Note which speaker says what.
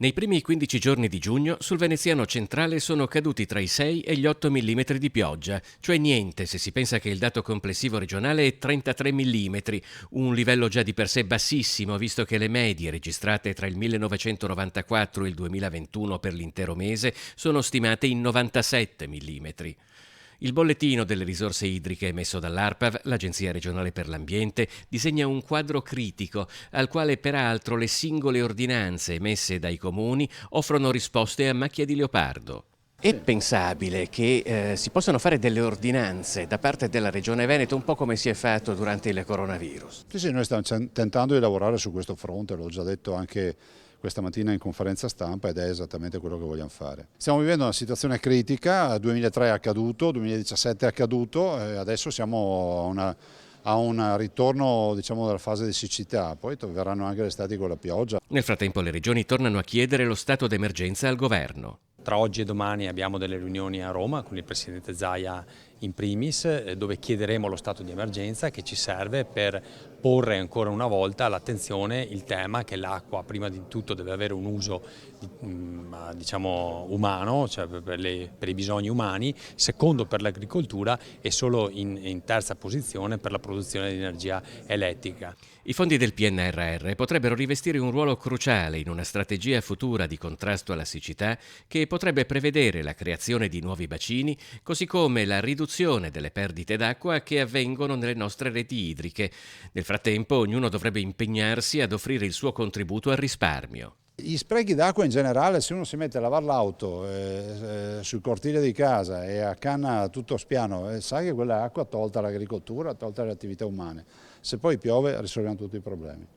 Speaker 1: Nei primi 15 giorni di giugno sul veneziano centrale sono caduti tra i 6 e gli 8 mm di pioggia, cioè niente se si pensa che il dato complessivo regionale è 33 mm, un livello già di per sé bassissimo visto che le medie registrate tra il 1994 e il 2021 per l'intero mese sono stimate in 97 mm. Il bollettino delle risorse idriche emesso dall'ARPAV, l'Agenzia regionale per l'ambiente, disegna un quadro critico al quale peraltro le singole ordinanze emesse dai comuni offrono risposte a macchia di leopardo. È pensabile che si possano fare delle ordinanze da parte della Regione Veneto, un po' come si è fatto durante il coronavirus?
Speaker 2: Sì, noi stiamo tentando di lavorare su questo fronte, l'ho già detto anche questa mattina in conferenza stampa ed è esattamente quello che vogliamo fare. Stiamo vivendo una situazione critica, 2003 è accaduto, 2017 è accaduto e adesso siamo a un ritorno della fase di siccità, poi verranno anche le estati con la pioggia.
Speaker 1: Nel frattempo le regioni tornano a chiedere lo stato d'emergenza al governo.
Speaker 3: Tra oggi e domani abbiamo delle riunioni a Roma con il Presidente Zaia in primis, dove chiederemo lo stato di emergenza che ci serve per porre ancora una volta all'attenzione il tema che l'acqua prima di tutto deve avere un uso umano, cioè per i bisogni umani, secondo per l'agricoltura e solo in terza posizione per la produzione di energia elettrica.
Speaker 1: I fondi del PNRR potrebbero rivestire un ruolo cruciale in una strategia futura di contrasto alla siccità che potrebbe prevedere la creazione di nuovi bacini, così come la riduzione delle perdite d'acqua che avvengono nelle nostre reti idriche. Nel frattempo ognuno dovrebbe impegnarsi ad offrire il suo contributo al risparmio.
Speaker 2: Gli sprechi d'acqua in generale, se uno si mette a lavare l'auto sul cortile di casa e a canna tutto spiano, sa che quella acqua tolta all'agricoltura, tolta alle attività umane. Se poi piove risolviamo tutti i problemi.